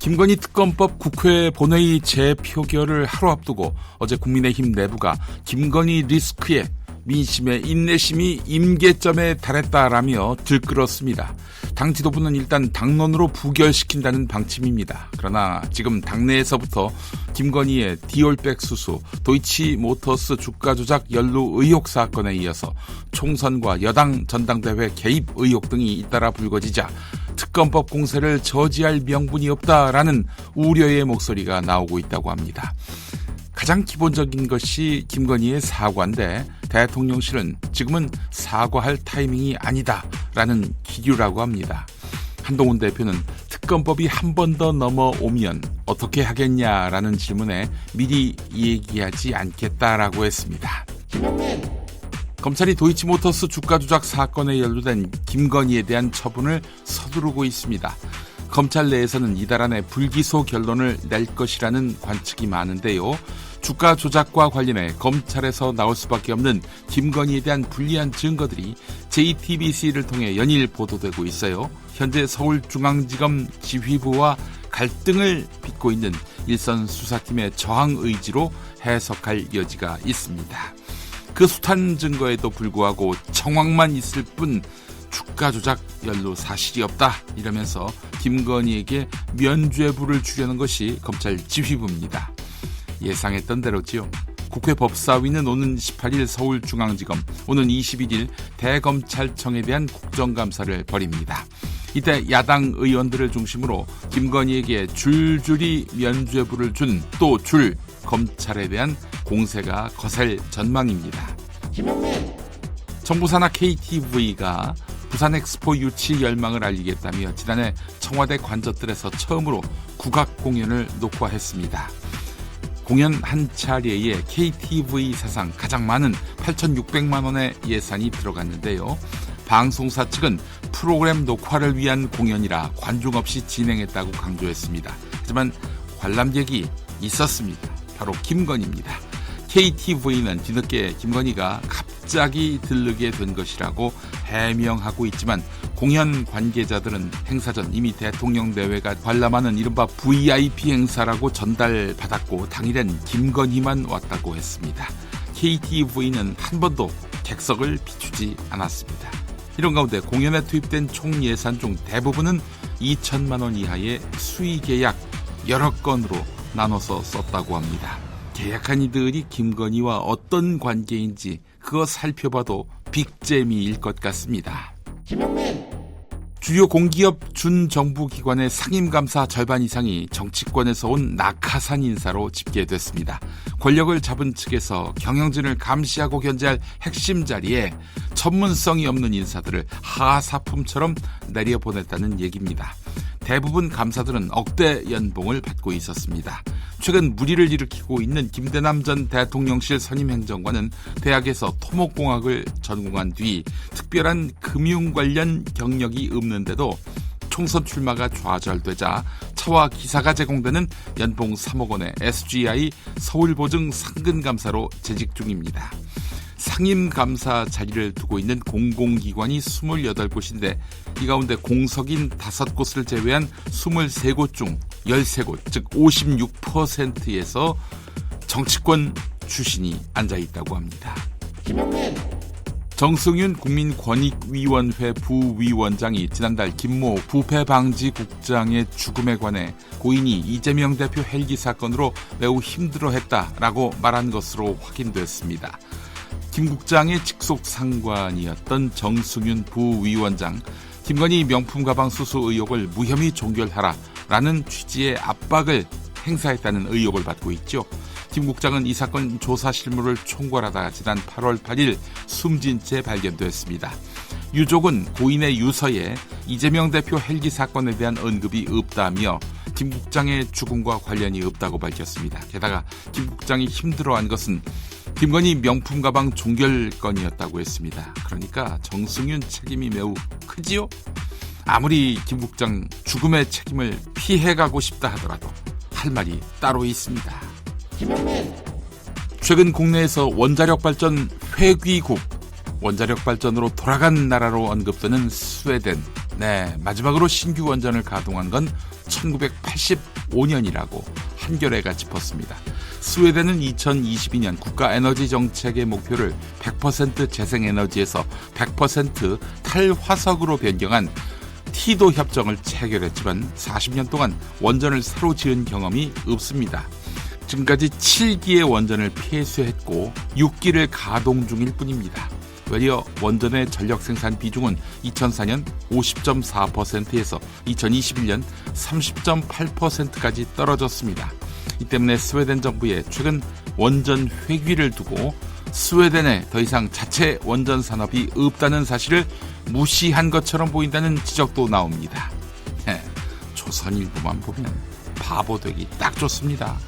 김건희 특검법 국회 본회의 재표결을 하루 앞두고 어제 국민의힘 내부가 김건희 리스크에 민심의 인내심이 임계점에 달했다라며 들끓었습니다. 당 지도부는 일단 당론으로 부결시킨다는 방침입니다. 그러나 지금 당내에서부터 김건희의 디올백 수수, 도이치모터스 주가 조작 연루 의혹 사건에 이어서 총선과 여당 전당대회 개입 의혹 등이 잇따라 불거지자 특검법 공세를 저지할 명분이 없다라는 우려의 목소리가 나오고 있다고 합니다. 가장 기본적인 것이 김건희의 사과인데 대통령실은 지금은 사과할 타이밍이 아니다라는 기류라고 합니다. 한동훈 대표는 특검법이 한 번 더 넘어오면 어떻게 하겠냐라는 질문에 미리 얘기하지 않겠다라고 했습니다. 검찰이 도이치모터스 주가 조작 사건에 연루된 김건희에 대한 처분을 서두르고 있습니다. 검찰 내에서는 이달 안에 불기소 결론을 낼 것이라는 관측이 많은데요. 주가 조작과 관련해 검찰에서 나올 수밖에 없는 김건희에 대한 불리한 증거들이 JTBC를 통해 연일 보도되고 있어요. 현재 서울중앙지검 지휘부와 갈등을 빚고 있는 일선 수사팀의 저항 의지로 해석할 여지가 있습니다. 그 숱한 증거에도 불구하고 정황만 있을 뿐 주가 조작 연루 사실이 없다 이러면서 김건희에게 면죄부를 주려는 것이 검찰 지휘부입니다. 예상했던 대로지요. 국회 법사위는 오는 18일 서울중앙지검, 오는 21일 대검찰청에 대한 국정감사를 벌입니다. 이때 야당 의원들을 중심으로 김건희에게 줄줄이 면죄부를 줄 검찰에 대한 공세가 거셀 전망입니다. 정부 산하 KTV가 부산 엑스포 유치 열망을 알리겠다며 지난해 청와대 관저들에서 처음으로 국악 공연을 녹화했습니다. 공연 한 차례에 KTV 사상 가장 많은 8,600만 원의 예산이 들어갔는데요. 방송사 측은 프로그램 녹화를 위한 공연이라 관중 없이 진행했다고 강조했습니다. 하지만 관람객이 있었습니다. 바로 김건희입니다. KTV는 뒤늦게 김건희가 갑자기 들르게 된 것이라고 해명하고 있지만 공연 관계자들은 행사 전 이미 대통령 내외가 관람하는 이른바 VIP 행사라고 전달받았고 당일엔 김건희만 왔다고 했습니다. KTV는 한 번도 객석을 비추지 않았습니다. 이런 가운데 공연에 투입된 총 예산 중 대부분은 2천만 원 이하의 수의 계약 여러 건으로 나눠서 썼다고 합니다. 계약한 이들이 김건희와 어떤 관계인지 그거 살펴봐도 빅재미일 것 같습니다. 주요 공기업 준정부기관의 상임감사 절반 이상이 정치권에서 온 낙하산 인사로 집계됐습니다. 권력을 잡은 측에서 경영진을 감시하고 견제할 핵심 자리에 전문성이 없는 인사들을 하사품처럼 내려보냈다는 얘기입니다. 대부분 감사들은 억대 연봉을 받고 있었습니다. 최근 물의를 일으키고 있는 김대남 전 대통령실 선임행정관은 대학에서 토목공학을 전공한 뒤 특별한 금융 관련 경력이 없는데도 총선 출마가 좌절되자 차와 기사가 제공되는 연봉 3억 원의 SGI 서울보증 상근감사로 재직 중입니다. 상임감사 자리를 두고 있는 공공기관이 28곳인데 이 가운데 공석인 5곳을 제외한 23곳 중 13곳, 즉 56%에서 정치권 출신이 앉아있다고 합니다. 정승윤 국민권익위원회 부위원장이 지난달 김모 부패방지국장의 죽음에 관해 고인이 이재명 대표 헬기 사건으로 매우 힘들어했다라고 말한 것으로 확인됐습니다. 김 국장의 직속 상관이었던 정승윤 부위원장, 김건희 명품 가방 수수 의혹을 무혐의 종결하라라는 취지의 압박을 행사했다는 의혹을 받고 있죠. 김 국장은 이 사건 조사 실무를 총괄하다가 지난 8월 8일 숨진 채 발견됐습니다. 유족은 고인의 유서에 이재명 대표 헬기 사건에 대한 언급이 없다며 김 국장의 죽음과 관련이 없다고 밝혔습니다. 게다가 김 국장이 힘들어한 것은 김건희 명품 가방 종결건이었다고 했습니다. 그러니까 정승윤 책임이 매우 크지요? 아무리 김 국장 죽음의 책임을 피해가고 싶다 하더라도 할 말이 따로 있습니다. 최근 국내에서 원자력 발전 회귀국, 원자력 발전으로 돌아간 나라로 언급되는 스웨덴, 네, 마지막으로 신규 원전을 가동한 건 1985년이라고 한겨레가 짚었습니다. 스웨덴은 2022년 국가 에너지 정책의 목표를 100% 재생에너지에서 100% 탈화석으로 변경한 티도 협정을 체결했지만 40년 동안 원전을 새로 지은 경험이 없습니다. 지금까지 7기의 원전을 폐쇄했고 6기를 가동 중일 뿐입니다. 외려 원전의 전력 생산 비중은 2004년 50.4%에서 2021년 30.8%까지 떨어졌습니다. 이 때문에 스웨덴 정부의 최근 원전 회귀를 두고 스웨덴에 더 이상 자체 원전 산업이 없다는 사실을 무시한 것처럼 보인다는 지적도 나옵니다. 조선일보만 보면 바보 되기 딱 좋습니다.